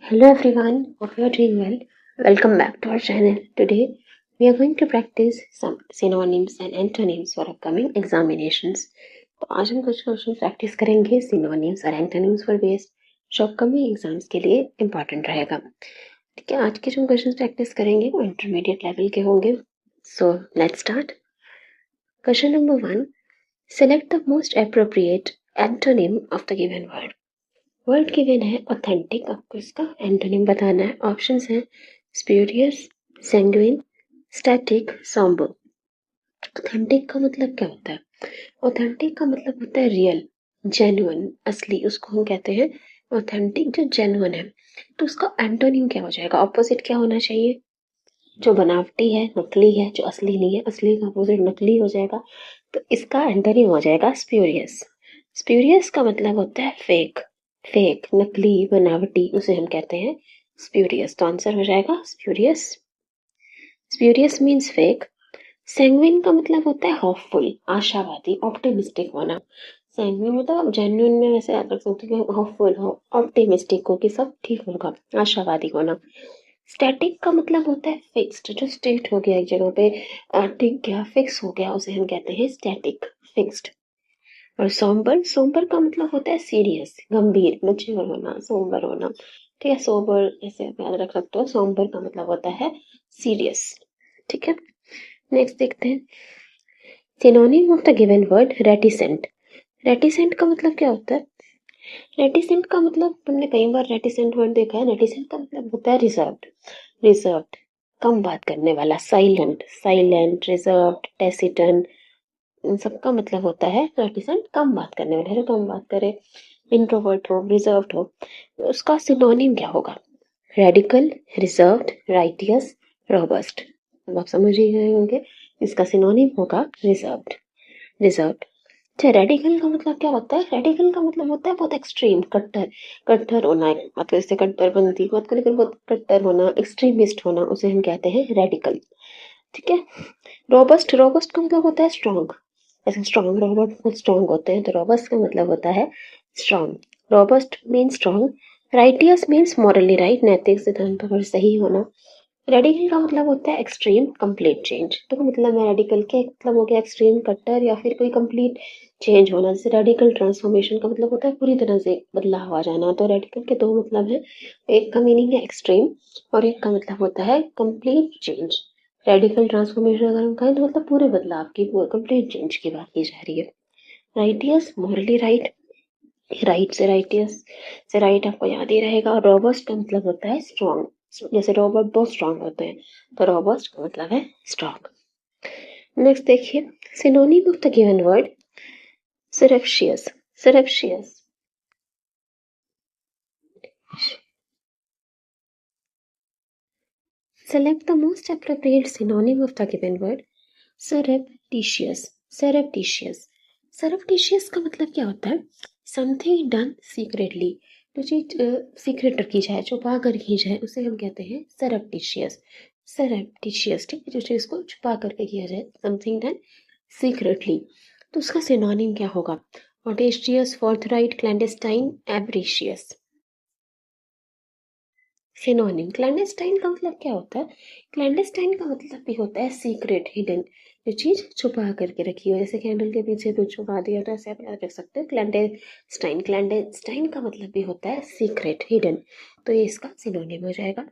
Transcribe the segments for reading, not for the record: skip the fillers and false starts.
Hello everyone, hope you are doing well. Welcome back to our channel. Today we are going to practice some synonyms and antonyms for upcoming examinations. तो आज हम कुछ question practice करेंगे synonyms और antonyms पर based जो upcoming exams के लिए इम्पोर्टेंट रहेगा. ठीक है, आज के जो क्वेश्चन प्रैक्टिस करेंगे वो इंटरमीडिएट लेवल के होंगे. So let's start. Question number 1. Select the most appropriate antonym of the given word. Word given है ऑथेंटिक, आपको इसका एंटोनिम बताना है. ऑप्शंस हैं spurious, sanguine, static, sombre. Authentic का मतलब क्या होता है? ऑथेंटिक का मतलब होता है रियल, जेन्युइन, असली. उसको हम कहते हैं ऑथेंटिक, जो जेन्युइन है. तो उसका एंटोनिम क्या हो जाएगा? ऑपोजिट क्या होना चाहिए? जो बनावटी है, नकली है, जो असली नहीं है, असली का अपोजिट नकली हो जाएगा. तो इसका एंटोनिम हो जाएगा स्प्यूरियस. स्प्यूरियस का मतलब होता है फेक, फेक, नकली, बनावटी, उसे हम कहते हैं स्प्यूरियस. तो आंसर हो जाएगा spurious. Spurious means fake. Sanguine का मतलब होता है होपफुल, आशावादी, ऑप्टिमिस्टिक होना. सैंग्विन मतलब आप जेन्युइन में वैसे याद रख सकते हो कि होपफुल हो, ऑप्टिमिस्टिक हो कि सब ठीक होगा, आशावादी होना. स्टैटिक का मतलब होता है फिक्स्ड, जो स्टेट हो गया एक जगह पे, टिक गया, फिक्स हो गया, उसे हम कहते हैं स्टैटिक, फिक्स्ड. और सोम्बर, सोम्बर का मतलब होता है सीरियस, गंभीर, मैच्योर होना, सोम्बर होना. ठीक है, सोबर ऐसे आप याद रख सकते हो. सोम्बर का मतलब होता है सीरियस. ठीक है, नेक्स्ट देखते हैं. Synonym of the given word reticent. Reticent का मतलब क्या होता है? रेटिसेंट का मतलब तुमने कई बार रेटिसेंट वर्ड देखा है. रेटिसेंट का मतलब होता है रिजर्व्ड, रिजर्व्ड, कम बात करने वाला, साइलेंट, साइलेंट, रिजर्व्ड, टेसिटन. इन सबका मतलब होता है रेटिसेंट, कम बात करने वाला, जो कम बात करे, इंट्रोवर्ट हो, रिजर्व्ड हो. तो उसका सिनोनिम क्या होगा? Radical, reserved, righteous, robust. अब आप समझ ही गए होंगे, इसका सिनोनिम होगा रिजर्व्ड, रिजर्व्ड. अच्छा, रेडिकल का मतलब क्या होता है? रेडिकल का मतलब होता है बहुत एक्सट्रीम, कट्टर, कट्टर होना, मतलब इससे कट्टरपंथी बात को लेकर बहुत कट्टर होना, एक्सट्रीमिस्ट होना, उसे हम कहते हैं रेडिकल. ठीक है. रोबस्ट, रोबस्ट का मतलब होता है स्ट्रॉन्ग. ऐसे स्ट्रॉन्ग, रोबोट बहुत स्ट्रॉन्ग होते हैं, तो रोबस्ट का मतलब होता है strong. Robust means strong. Righteous means morally right, नैतिक सिद्धांतों पर सही होना. रेडिकल का मतलब होता है एक्सट्रीम, कंप्लीट चेंज. तो मतलब है रेडिकल के मतलब हो गया एक्सट्रीम, कट्टर, या फिर कोई कंप्लीट चेंज होना. जैसे रेडिकल ट्रांसफॉर्मेशन का मतलब होता है पूरी तरह से बदलाव आ जाना. तो रेडिकल के दो मतलब है, एक का मीनिंग है एक्सट्रीम और एक का मतलब होता है कंप्लीट चेंज. रेडिकल ट्रांसफॉर्मेशन अगर हम कहें तो मतलब पूरे बदलाव की, कंप्लीट चेंज की बात की जा रही है. राइटियस, मॉरली राइट, राइट से राइटियस से राइट आपको याद ही रहेगा. और रोबस्ट का मतलब होता है स्ट्रॉन्ग. जैसे रोबोट बहुत स्ट्रॉन्ग होते हैं, तो रोबस्ट का मतलब है स्ट्रॉन्ग. नेक्स्ट देखिए, synonym of the given word surreptitious. Surreptitious, select the most appropriate synonym of the given word. surreptitious, surreptitious. surreptitious का मतलब क्या होता है? समथिंग डन सीक्रेटली, जो चीज सीक्रेट रखी जाए, छुपा कर की जाए, उसे हम कहते हैं सरप्टिशियस. सरप्टिशियस, ठीक है, जो चीज को छुपा करके किया जाए, समथिंग डन सीक्रेटली. तो उसका सिनोनिम क्या होगा? ऑडेस्टियस, फोर्थराइट, क्लैंडेस्टाइन, एवरिशियस. सिनोनिम. क्लैंडेस्टाइन का मतलब क्या होता है? क्लैंडेस्टाइन का मतलब भी होता है सीक्रेट, हिडन, जो चीज छुपा करके रखी हो. जैसे कैंडल के पीछे कुछ छुपा दिया, तो ऐसे आप याद रख सकते हो क्लैंडेस्टाइन. क्लैंडेस्टाइन का मतलब भी होता है सीक्रेट, हिडन. तो ये इसका सिनोनिम हो जाएगा.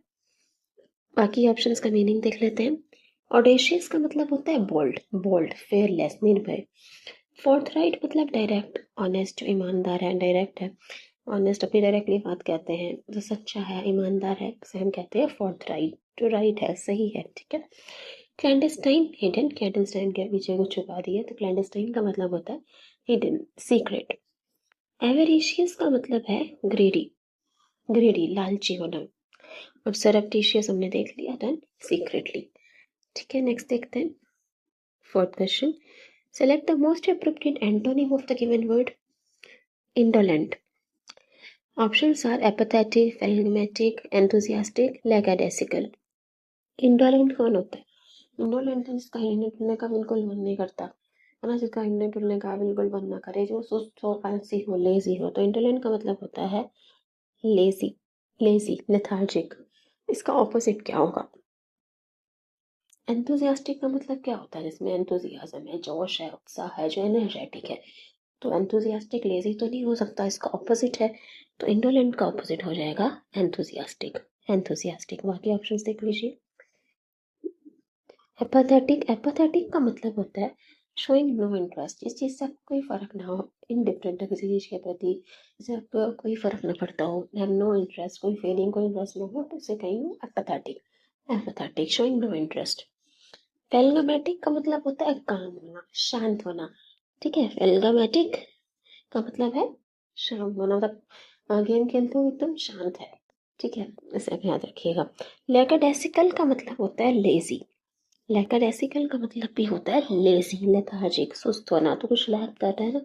बाकी ऑप्शंस का मीनिंग देख लेते हैं. ऑडेशियस का मतलब होता है बोल्ड, बोल्ड, फेयरलेस, निर्भय. फोर्थराइट मतलब डायरेक्ट, ऑनेस्ट, जो ईमानदार है, डायरेक्ट है, ऑनेस्ट, अपनी डायरेक्टली बात कहते हैं, जो सच्चा है, ईमानदार है, उसे हम कहते हैं फोर्थराइट, जो राइट है, सही है. ठीक है. Clandestine, hidden. क्लैंडेस्टाइन के पीछे कुछ छुपा दिया, तो क्लैंडेस्टाइन का मतलब होता है हिडन, सीक्रेट. एवेरिशियस का मतलब है ग्रेडी, ग्रेडी, लालची होना. और सरप्टिशियस हमने देख लिया, डन सीक्रेटली. ठीक है, नेक्स्ट देखते हैं. Fourth question. Select the most appropriate antonym of the given word. Indolent. Options are apathetic, phlegmatic, enthusiastic, lackadaisical. Indolent कौन होता है? इंडोलेंट जिसका हिलने डुलने का बिल्कुल मन नहीं करता है ना, जिसका हिलने डुलने का बिल्कुल मन ना करे, जो सुस्त हो, आलसी हो, लेजी हो. तो इंडोलेंट का मतलब होता है लेजी. लेजी, लेथार्जिक, इसका ऑपोजिट क्या होगा? एंथुजियास्टिक का मतलब क्या होता है? जिसमें एंथुजियाज्म है, जोश है, उत्साह है, जो एनर्जेटिक है। तो एंथुजियास्टिक लेजी तो नहीं हो सकता, इसका ऑपोजिट है। तो इंडोलेंट का ऑपोजिट हो जाएगा एंथुजियास्टिक। एंथुजियास्टिक, बाकी ऑप्शंस देख लीजिए। एपाथेटिक, एपाथेटिक का मतलब होता है शोइंग नो इंटरेस्ट, जिस चीज़ से आपको कोई फर्क ना हो, इनडिफरेंट है किसी चीज़ के प्रति, जैसे आपको कोई फर्क ना पड़ता हो, हैव नो इंटरेस्ट, कोई फीलिंग, कोई इंटरेस्ट ना हो, तो उसे कहेंगे एपाथेटिक। एपाथेटिक, शोइंग नो इंटरेस्ट। फेलगामेटिक का मतलब होता है काम होना, शांत होना। ठीक है, फेलगामेटिक का मतलब है शांत होना, मतलब गेम खेलते हो एकदम शांत है। ठीक है, इसे आप याद रखिएगा। लैकाडेसिकल का मतलब होता है लेजी। लैकाडेसिकल का मतलब भी होता है लेजी, लेथार्जिक, सुस्त होना। तो कुछ लैक कर रहा है ना,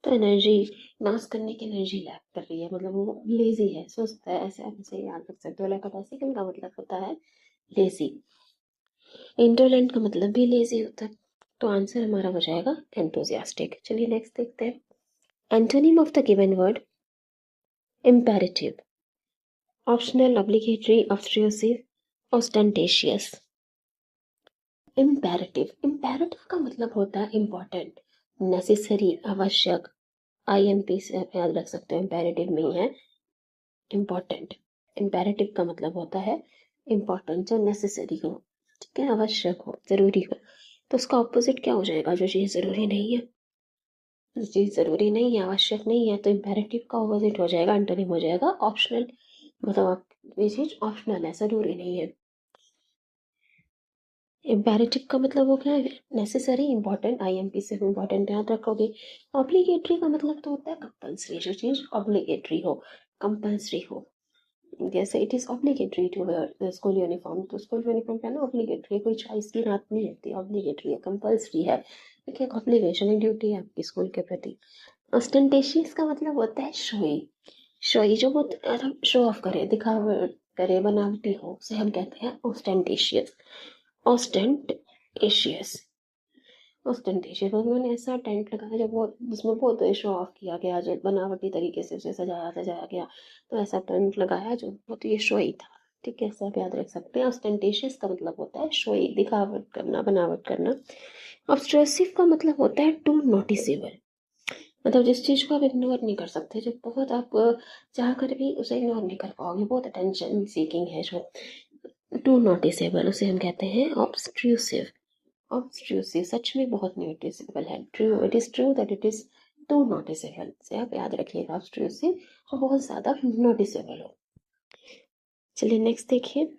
तो एनर्जी, डांस करने की एनर्जी लैक कर रही है, मतलब वो लेजी है, सुस्त है, ऐसे आप इसे याद रख सकते हो। लैकाडेसिकल का मतलब होता है लेजी। इंटोलेंट का मतलब भी लेजी होता है। तो आंसर हमारा हो जाएगा एंथुजियास्टिक। चलिए नेक्स्ट देखते हैं। Antonym of the given word imperative, optional, obligatory, obtrusive, ostentatious। imperative, imperative का मतलब होता है important, necessary, आवश्यक। IMP से आप याद रख सकते हो, imperative में ही है important। imperative का मतलब होता है important, जो necessary हो, ठीक है, आवश्यक हो, जरूरी हो। तो उसका ऑपोजिट क्या हो जाएगा? जो चीज़ जरूरी नहीं है, जो चीज़ जरूरी नहीं है, आवश्यक नहीं है, तो इम्पेरेटिव का ऑपोजिट हो जाएगा, एंटोनिम हो जाएगा ऑप्शनल। मतलब आप, ये चीज ऑप्शनल है, जरूरी नहीं है। इम्पेरेटिव का मतलब हो गया नेसेसरी, इंपॉर्टेंट, IMP से इंपॉर्टेंट याद रखोगे। ऑब्लिगेटरी का मतलब तो होता है कंपल्सरी, जो चीज ऑब्लिगेटरी हो, कंपल्सरी हो। जैसे it is obligatory to wear school uniform, तो स्कूल यूनिफॉर्म क्या है ना, ऑब्लिगेटरी, कोई चॉइस की बात नहीं होती, ऑब्लिगेटरी है, कंपल्सरी है। देखिए, एक ऑब्लिगेशन है, ड्यूटी है आपकी स्कूल के प्रति। ऑस्टेंटेशियस का मतलब होता है शोई। शोई जो बहुत शो ऑफ करे, दिखावट करे, बनावटी हो, उसे हम कहते हैं ऑस्टेंटेशियस। ऑस्टेंटेशियस, ऑस्टेंटेशियस मतलब मैंने ऐसा टेंट लगाया जब वो, जिसमें बहुत शो ऑफ किया गया, जो बनावटी तरीके से उसे सजाया सजाया गया, तो ऐसा टेंट लगाया जो बहुत ये शोई था। ठीक है, सब याद रख सकते हैं। ऑस्टेंटेशियस का मतलब होता है शोई, दिखावट करना, बनावट करना। ऑब्ट्रूसिव का मतलब होता है टू नोटिसेबल, मतलब जिस चीज को आप इग्नोर नहीं कर सकते, जो बहुत आप चाह कर भी उसे इग्नोर नहीं कर पाओगे, बहुत अटेंशन सीकिंग है जो, टू नोटिसेबल, उसे हम कहते हैं ऑब्स्ट्रूसिव। ऑब्स्ट्रूसिव सच में बहुत नोटिसेबल है, true, it is true that it is too noticeable, से आप याद रखिएगा, ऑब्स्ट्रूसिव जो बहुत ज्यादा नोटिसेबल हो। चलिए नेक्स्ट देखिए।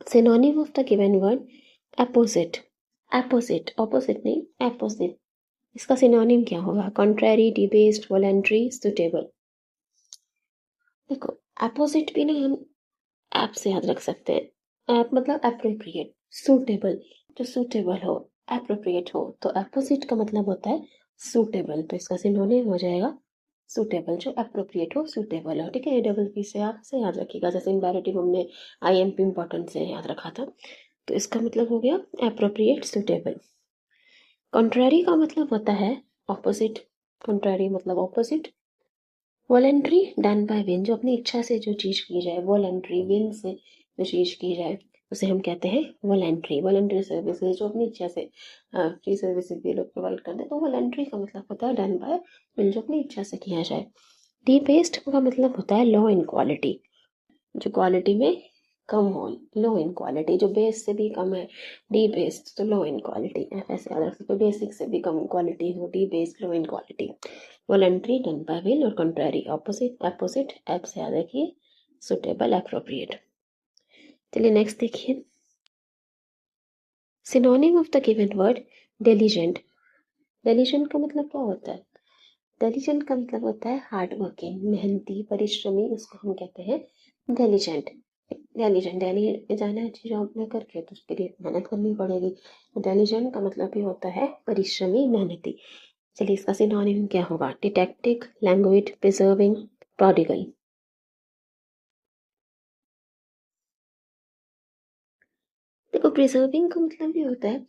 Synonym of the given word opposite. Opposite, opposite नहीं, अपोजिट, इसका सिनोनिम क्या होगा? कॉन्ट्रैरी, डिबेस्ड, वॉलंटरी, सुटेबल। देखो, अपोजिट भी ना हम ऐप से याद रख सकते हैं। ऐप मतलब अप्रोप्रिएट, सूटेबल, जो सूटेबल हो, अप्रोप्रिएट हो, तो अपोजिट का मतलब होता है सूटेबल, तो इसका सिनोनिम हो जाएगा सूटेबल, जो अप्रोप्रिएट हो, सूटेबल हो। ठीक है, डबल पी से आप से याद रखिएगा, जैसे इम्पेरेटिव हमने IMP इंपॉर्टेंट से याद रखा था, तो इसका मतलब हो गया अप्रोप्रिएट, सूटेबल। कॉन्ट्रैरी का मतलब होता है ऑपोजिट, कॉन्ट्रैरी मतलब opposite. Voluntary, done by win, जो अपनी इच्छा से जो चीज की जाए, वॉलेंट्री, विन से जो चीज की जाए, उसे हम कहते हैं वॉलेंट्री। वॉलेंट्री सर्विसेज जो अपनी इच्छा से, फ्री सर्विसेज भी लोग प्रोवाइड करते हैं, तो वॉलेंट्री का मतलब होता है डन बाय विन, जो अपनी इच्छा से किया जाए। डी बेस्ड का मतलब होता है लो इन क्वालिटी, जो क्वालिटी में कम हो, लो इन क्वालिटी, जो बेस से भी कम है, डी बेस्ड, तो लो इन क्वालिटी। ऐसे याद रख सकते हो, बेसिक से भी कम क्वालिटी हो, D based, low in quality. Voluntary, done by will, और कंट्रारी, ऑपोजिट, अपोजिट, ऐप से याद रखिए, सुटेबल, एप्रोप्रिएट। चलिए नेक्स्ट देखिए। Synonym of the given word diligent. Diligent का मतलब क्या होता है? डिलीजेंट का मतलब होता है हार्ड वर्किंग, मेहनती, परिश्रमी, उसको हम कहते हैं डिलीजेंट। डिलीजेंट, दिल्ली जाना है जॉब में करके, तो उसके लिए मेहनत करनी पड़ेगी। डिलीजेंट का मतलब भी होता है परिश्रमी, मेहनती। चलिए इसका सिनोनिम क्या होगा? Detective, language, preserving, prodigal. देखो, प्रिजर्विंग का मतलब भी होता है,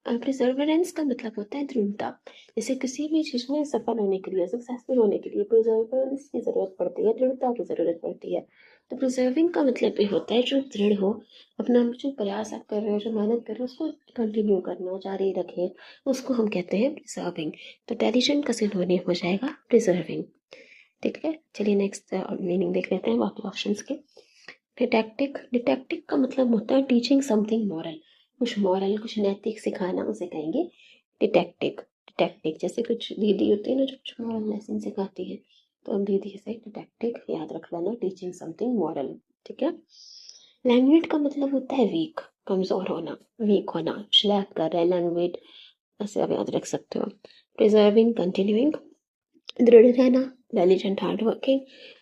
प्रिजर्वेरेंस का मतलब होता है दृढ़ता। जैसे किसी भी चीज में सफल होने के लिए, सक्सेसफुल होने के लिए प्रिजर्वेरेंस की जरूरत पड़ती है, दृढ़ता की जरूरत पड़ती है। तो प्रिजर्विंग का मतलब ये होता है जो दृढ़ हो, अपना जो प्रयास आप कर रहे हो, जो मेहनत कर रहे हो, उसको कंटिन्यू करना, जारी रखें, उसको हम कहते हैं प्रिजर्विंग। तो टेलिजेंट का सिनोनिम हो जाएगा प्रिजर्विंग। ठीक है, चलिए नेक्स्ट मीनिंग देख लेते हैं बाकी ऑप्शंस के। डिडैक्टिक, डिडैक्टिक का मतलब होता है टीचिंग समथिंग मॉरल, कुछ मॉरल, कुछ नैतिक सिखाना, उसे कहेंगे डिडैक्टिक। डिडैक्टिक जैसे कुछ दीदी होती है ना जो कुछ मॉरल लेसन सिखाती है, तो हम दीदी से डिडैक्टिक याद रख लेना, टीचिंग समथिंग मॉरल। ठीक है। लैंग्वेज का मतलब होता है वीक, कमजोर होना, वीक होना, स्लैक कर रहे हैं लैंग्वेज, ऐसे आप याद रख सकते हो। प्रिजर्विंग, कंटिन्यूइंग, दृढ़ रहना, डिलिजेंट, हार्ड वर्किंग।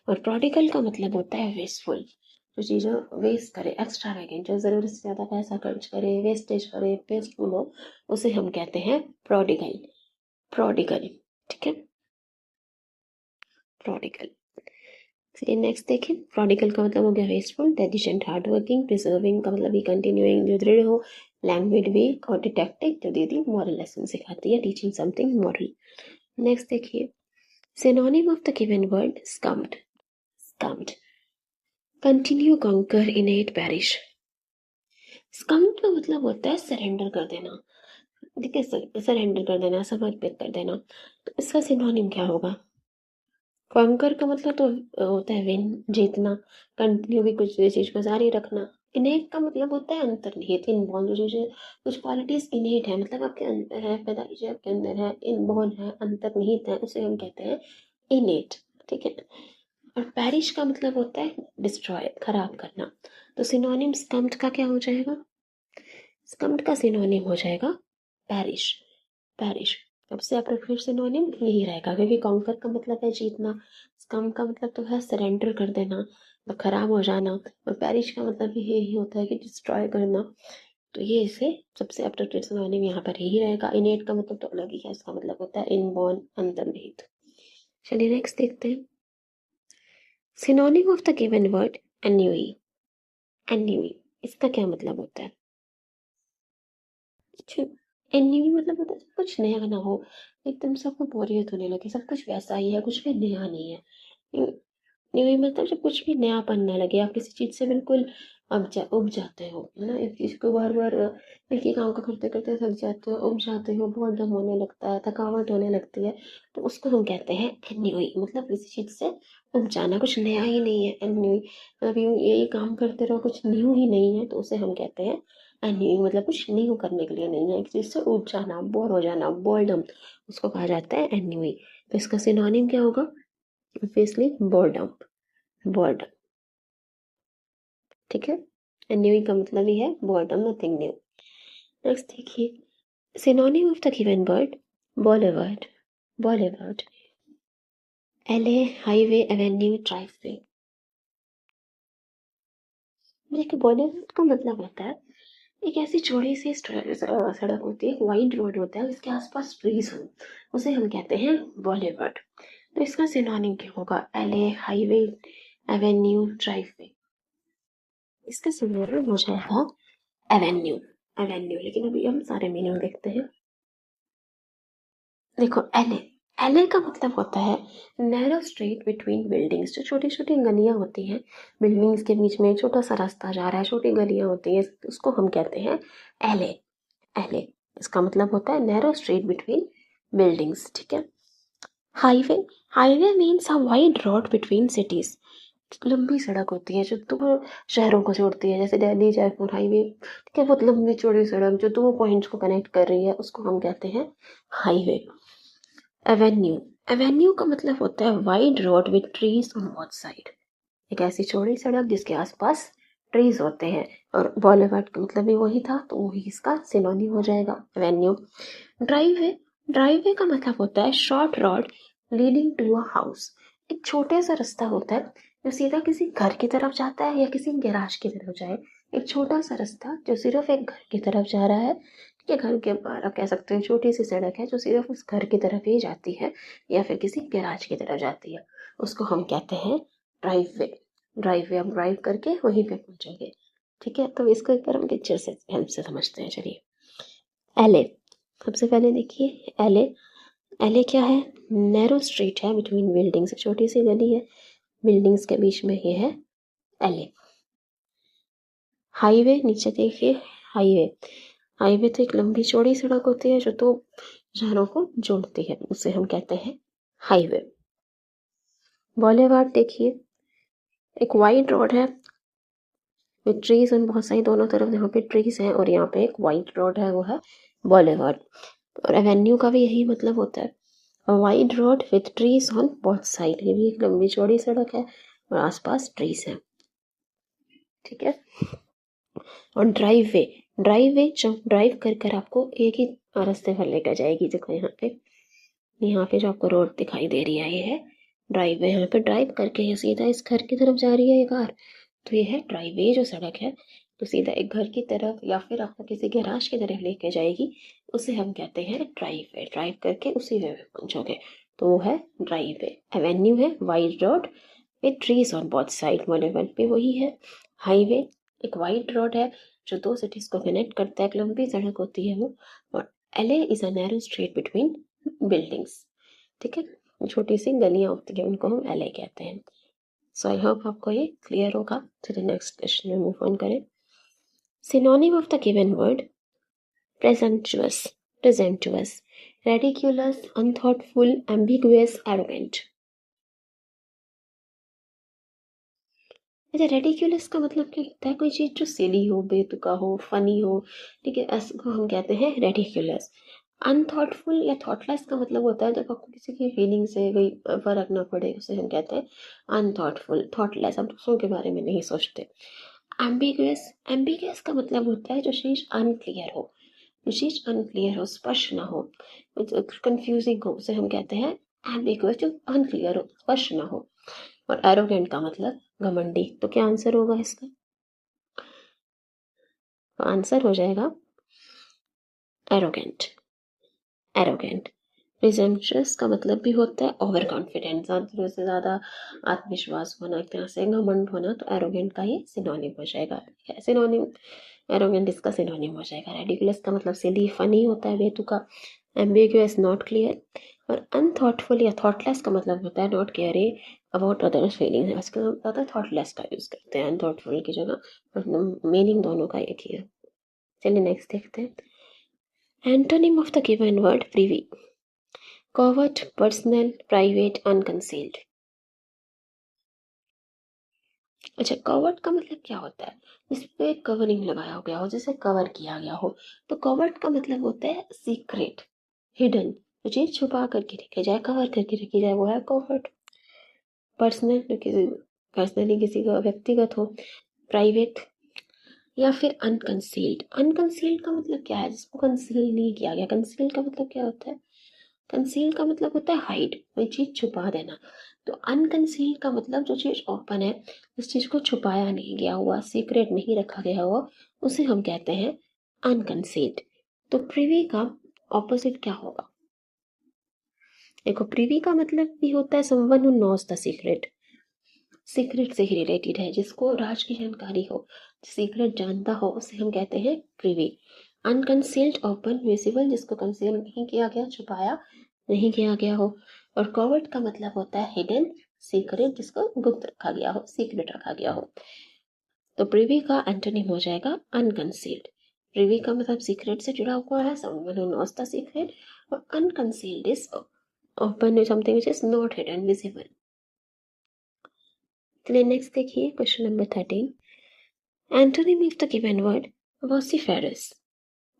और प्रोडिगल का मतलब होता है वेस्टफुल, जो चीज़ें वेस्ट करे, एक्स्ट्रावेगेंट, जो ज़रूरत से ज़्यादा पैसा खर्च करे, वेस्टेज करे, वेस्टफुल हो, उसे हम कहते हैं प्रोडिगल। प्रोडिगल, ठीक है, प्रोडिगल। चलिए नेक्स्ट देखें। प्रोडिगल का मतलब हो गया wasteful, diligent, hard working. Preserving का मतलब भी कंटिन्यूइंग, जो दृढ़ हो। Language week. और डिटेक्टिव, जो दीदी मॉरल लेसन सिखाती है, टीचिंग समथिंग मॉरल। नेक्स्ट देखिए, synonym of the given word succumbed. Succumbed, continue, conquer, innate, perish. Succumbed का मतलब होता है सरेंडर कर देना, ठीक है, सरेंडर कर देना, समर्पित कर देना। तो इसका सिनोनिम क्या होगा? कॉन्कर का मतलब तो होता है विन, जीतना। कंटिन्यू भी कुछ चीज को जारी रखना। इनेट का मतलब होता है अंतर्निहित, इनबॉर्न, जो चीजें कुछ क्वालिटीज इनेट है, मतलब आपके अंदर है, पैदाइश आपके अंदर है, इनबॉर्न है, अंतर्निहित है, उसे हम कहते हैं इनेट। ठीक है। और पैरिश का मतलब होता है डिस्ट्रॉय, खराब करना। तो सिनोनिम स्कम्ड का क्या हो जाएगा? स्कम्ड का सिनोनिम हो जाएगा पैरिश। पैरिश, सबसे अप्रोप्रिएट सिनोनिम यही रहेगा, क्योंकि कॉन्कर का मतलब है जीतना, स्कम का मतलब तो है सरेंडर कर देना, मतलब खराब हो जाना। और पैरिश का मतलब भी यही होता है कि डिस्ट्रॉय करना। तो ये इसे सबसे अप्रोप्रिएट सिनोनिम यहाँ पर यही रहेगा। इनेट का मतलब तो अलग ही है, इसका मतलब होता है इनबॉर्न, अंतर्निहित। चलिए नेक्स्ट देखते हैं। Synonym of the given word ennui. Ennui, इसका क्या मतलब होता है? एन्यूई मतलब होता है जब कुछ नया ना हो, एकदम सबको बोरियत होने लगे, सब कुछ वैसा ही है, कुछ भी नया नहीं है। न्यू मतलब जब कुछ भी नयापन ना लगे, आप किसी चीज से बिल्कुल उब जाते हो, है ना, एक चीज को बार बार एक ही काम को करते करते थक जाते हो, उब जाते हो, बहुत दम होने लगता है, थकावट होने लगती है, तो उसको हम कहते हैं एन्यूई, मतलब किसी चीज से उब जाना, कुछ नया ही नहीं है एन्यूई। मतलब यूं यही काम करते रहो, कुछ न्यू ही नहीं है, तो उसे हम कहते हैं एन्यूई, मतलब कुछ न्यू करने के लिए नहीं है, एक चीज से उब जाना, बोर हो जाना, बोर्डम, उसको कहा जाता है एन्यूई। तो इसका सिनोनिम क्या होगा? Obviously boredom, boredom. ठीक है, न्यू का मतलब ही है बोर्डम, नथिंग न्यू। नेक्स्ट देखिए, synonym of the given word boulevard. Boulevard, alley, highway, avenue, driveway. देखिए बॉलीवुड का मतलब होता है एक ऐसी चौड़ी सी सड़क होती है, एक वाइड रोड होता है, उसके आसपास ट्रीज हो, उसे हम कहते हैं बॉलीवुड। तो इसका सिनोनिम क्या होगा? LA, highway, avenue, driveway. इसका सिनोनिम हो जाएगा एवेन्यू। एवेन्यू, लेकिन अभी हम सारे मीनिंग देखते हैं। देखो एले, एले का मतलब होता है नैरो स्ट्रीट बिटवीन बिल्डिंग्स, जो छोटी छोटी गलियां होती हैं, बिल्डिंग्स के बीच में छोटा सा रास्ता जा रहा है, छोटी गलियां होती हैं, उसको हम कहते हैं एले। एले, इसका मतलब होता है नैरो स्ट्रीट बिटवीन बिल्डिंग्स। ठीक है। Highway, highway means a wide road between cities, लंबी सड़क होती है जो दो शहरों को जोड़ती है, जैसे दिल्ली जयपुर हाईवे, ठीक है, बहुत लंबी चौड़ी सड़क जो दो पॉइंट्स को कनेक्ट कर रही है, उसको हम कहते हैं हाईवे। एवेन्यू, एवेन्यू का मतलब होता है wide road with trees on both side, एक ऐसी चौड़ी सड़क जिसके आसपास ट्रीज होते हैं। और बॉलीवुड का मतलब भी वही था, तो वही इसका सिनोनिम हो जाएगा एवेन्यू। ड्राइववे, ड्राइववे का मतलब होता है short road leading to a house, एक छोटे सा रास्ता होता है जो सीधा किसी घर की तरफ जाता है या किसी गैराज की तरफ जाए, एक छोटा सा रास्ता जो सिर्फ एक घर की तरफ जा रहा है, ठीक है, घर के बाहर आप कह सकते हैं छोटी सी सड़क है जो सिर्फ उस घर की तरफ ही जाती है या फिर किसी गैराज की तरफ जाती है, उसको हम कहते हैं ड्राइववे। ड्राइववे आप ड्राइव करके वहीं पे पहुंचोगे। ठीक है, तो इसको एक बार हम पिक्चर से हेल्प से समझते हैं। चलिए, एले, सबसे पहले देखिए एले, एले क्या है? नैरो स्ट्रीट है बिटवीन बिल्डिंग्स, छोटी सी गली है, बिल्डिंग्स के बीच में ये है एलए। हाईवे, नीचे देखिए हाईवे। हाईवे तो एक लंबी चौड़ी सड़क होती है जो दो शहरों को जोड़ती है, उसे हम कहते हैं हाईवे। बॉलीवार्ड देखिए, एक वाइड रोड है विद ट्रीज एंड बहुत सारी दोनों तरफ यहाँ पे ट्रीज हैं, और यहाँ पे एक वाइड रोड है, वो है बॉलीवार्ड। और एवेन्यू का भी यही मतलब होता है, wide road with trees on both side. ये भी एक लंबी चौड़ी सड़क है और आसपास ट्रीज हैं, ठीक है। और ड्राइव वे, ड्राइव वे जब ड्राइव कर कर आपको एक ही रास्ते पर लेकर जाएगी। देखो यहाँ पे जो आपको रोड दिखाई दे रही है, ये है ड्राइव वे। यहाँ पे ड्राइव करके ये सीधा इस घर की तरफ जा रही है ये कार, तो ये है ड्राइव वे जो सड़क है, तो सीधा एक घर की तरफ या फिर आपको किसी गैराज की तरफ लेके जाएगी, उसे हम कहते हैं ड्राइव वे। ड्राइव करके उसी वे में पहुंचोगे, तो वो है ड्राइव वे। एवेन्यू है wide road with trees on both side, level पे वही है। हाईवे एक वाइड रोड है जो दो सिटीज को कनेक्ट करता है, एक लंबी सड़क होती है वो। और LA is a narrow street between buildings, ठीक है, छोटी सी गलियां होती है, उनको हम एलए कहते हैं। सो आई होप आपको ये क्लियर होगा। चलिए नेक्स्ट क्वेश्चन में मूव ऑन करें। Synonym of the given word presumptuous, presumptuous, ridiculous, unthoughtful, ambiguous, arrogant। अच्छा, रेडिकुलस का मतलब क्या होता है? कोई चीज जो सिली हो, बेतुका हो, फनी हो, ठीक है, इसको हम कहते हैं रेडिकुलस। अनथॉटफुल या थॉटलेस का मतलब होता है जब आपको किसी की फीलिंग से कोई फर्क ना पड़े, उसे हम कहते हैं अनथॉटफुल, थॉटलेस, आप दूसरों के बारे में नहीं सोचते। एम्बिगुअस, एम्बिगुअस का मतलब होता है जो चीज अनक्लियर हो, जो चीज अनक्लियर हो, स्पष्ट ना हो, कंफ्यूजिंग हो, उसे हम कहते हैं एम्बिगुअस, जो अनक्लियर हो, स्पष्ट ना हो। और एरोगेंट का मतलब घमंडी। तो क्या आंसर होगा इसका? तो आंसर हो जाएगा एरोगेंट, एरोगेंट। प्रिजम्पचुअस का मतलब भी होता है ओवर कॉन्फिडेंट, ज़रूरत से ज़्यादा आत्मविश्वास होना, एक तरह से घमंड होना। तो एरोगेंट का ये सिनोनिम हो जाएगा, सिनोनिम, एरोगेंट इसका सिनोनिम हो जाएगा। रेडिकुलस का मतलब सिली, फनी होता है, बेतुका। Ambiguous, not clear. और अनथॉटफुल या थॉटलेस का मतलब होता है not caring about others feelings. आजकल हम ज़्यादा थॉटलेस का यूज़ करते हैं अनथॉटफुल की जगह, मीनिंग दोनों का एक ही है। चलिए नेक्स्ट देखते हैं। Antonym of the given word privy, covert, personal, private, unconcealed. अच्छा, कवर्ट का मतलब क्या होता है? जिस पे कवरिंग लगाया गया हो, जिसे कवर किया गया हो। तो कवर्ट का मतलब होता है सीक्रेट, हिडन, जो चीज छुपा करके रखी जाए, कवर करके रखी जाए, वो है कवर्ट। पर्सनल, जो किसी पर्सनली किसी का व्यक्तिगत हो। प्राइवेट या फिर अनकंसील्ड। अनकंसील्ड का मतलब क्या है? जिसको कंसील नहीं किया गया। कंसील का मतलब क्या होता है? कंसील का मतलब होता है हाइड, कोई चीज छुपा देना। तो अनकंसील का मतलब जो चीज ओपन है, उस चीज को छुपाया नहीं गया हुआ, सीक्रेट नहीं रखा गया हुआ, उसे हम कहते हैं अनकंसील्ड। तो प्रिवी का ऑपोजिट क्या होगा? देखो, प्रिवी का मतलब भी होता है someone who knows the secret, secret से ही रिलेटेड है, जिसको राज की जानकारी हो, सीक्रेट जानता हो, उसे हम कहते हैं प्रिवी। अनकंसील्ड, ओपन, विजिबल, जिसको कंसील नहीं किया गया, छुपाया नहीं किया गया हो। और कवर्ट का मतलब होता है हिडन, सीक्रेट, जिसको गुप्त रखा गया हो, सीक्रेट रखा गया हो। तो प्रिवी का एंटोनिम हो जाएगा अनकंसील्ड। प्रिवी का मतलब सीक्रेट से जुड़ा हुआ है, someone who knows the secret. और unconcealed is open, something which is not hidden, visible. चलिए नेक्स्ट देखिए question number 13। Antonym of the given word vociferous,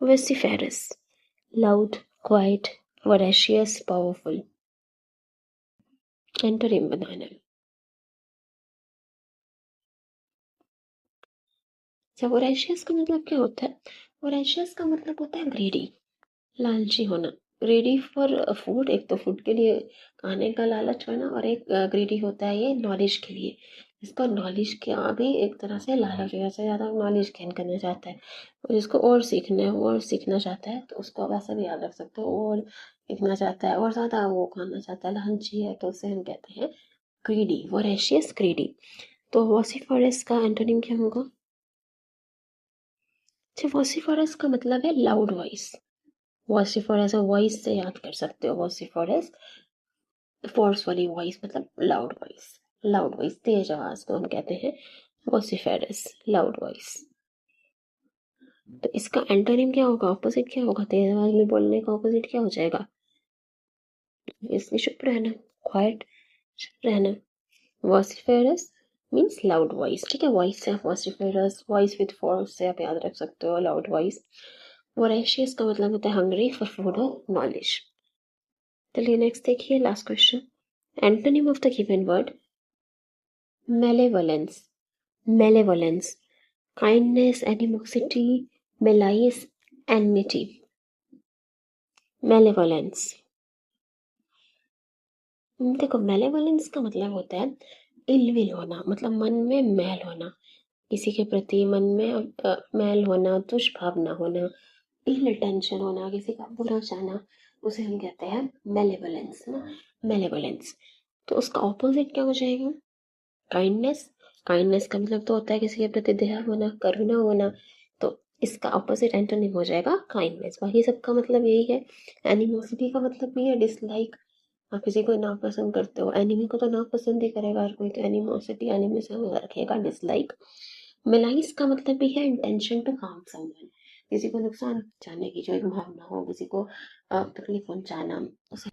vociferous, loud, quiet, voracious, powerful। एंटोनिम बनाना। अच्छा, वोरेशियस का मतलब क्या होता है? वोरेशियस का मतलब होता है ग्रीडी, लालची होना। ग्रीडी फॉर फूड, एक तो फूड के लिए खाने का लालच होना, और एक ग्रीडी होता है ये नॉलेज के लिए, जिसको नॉलेज के भी एक तरह से लालच है, जैसे ज़्यादा नॉलेज गेन करना चाहता है, और जिसको और सीखना है, और सीखना चाहता है, तो उसको आप ऐसा भी याद रख सकते हो, और सीखना चाहता है और ज़्यादा वो खाना चाहता है, लालची है, तो उसे हम कहते हैं ग्रीडी, वोरेशियस, ग्रीडी। तो वॉसिफरस का एंटोनिम क्या होगा? अच्छा, वॉसिफरस का मतलब है लाउड वॉइस। वॉसिफरस वॉइस से याद कर सकते हो, वॉसिफरस फोर्स वाली वॉइस मतलब लाउड वॉइस, लाउड वॉइस, तेज आवाज को हम कहते हैं वॉसिफेरस, लाउड वॉइस। तो इसका एंटोनिम क्या होगा, ऑपोजिट क्या होगा, तेज आवाज में बोलने का ऑपोजिट क्या हो जाएगा, इसलिए चुप रहना, क्वाइट, चुप रहना। वॉसिफेरस मीन्स लाउड वॉइस, ठीक है, वॉइस से आप वॉसिफेरस, वॉइस विद फोर्स से आप याद रख सकते हो, लाउड वॉइस। वोरेशियस का मतलब होता है हंग्री फॉर फूड और नॉलेज। चलिए नेक्स्ट देखिए, last question. Antonym of the given word malevolence, malevolence, kindness, animosity, malice, enmity. Malevolence, देखो मेलेवोलेंस का मतलब होता है इलविल होना, मतलब मन में मैल होना, किसी के प्रति मन में मैल होना, दुष्भावना होना, इल टेंशन होना, किसी का बुरा चाहना, उसे हम कहते हैं मेलेवोलेंस ना, मेलेवोलेंस। तो उसका ऑपोजिट क्या हो जाएगा, काइंडनेस। काइंडनेस का मतलब तो होता है किसी के प्रति दया होना, करुणा होना, तो इसका ऑपोजिट एंटोनिम हो जाएगा काइंडनेस। बाकी सबका मतलब यही है। एनिमोसिटी का मतलब भी है डिसलाइक, आप किसी को नापसंद करते हो, एनिमी को तो नापसंद ही करेगा हर कोई, तो एनिमोसिटी एनिमी से रखेगा डिसलाइक। मेलाइस का मतलब भी है इंटेंशन टू हार्म समवन, किसी को नुकसान पहुंचाने की जो एक भावना हो, किसी को तकलीफ पहुंचाना, उसे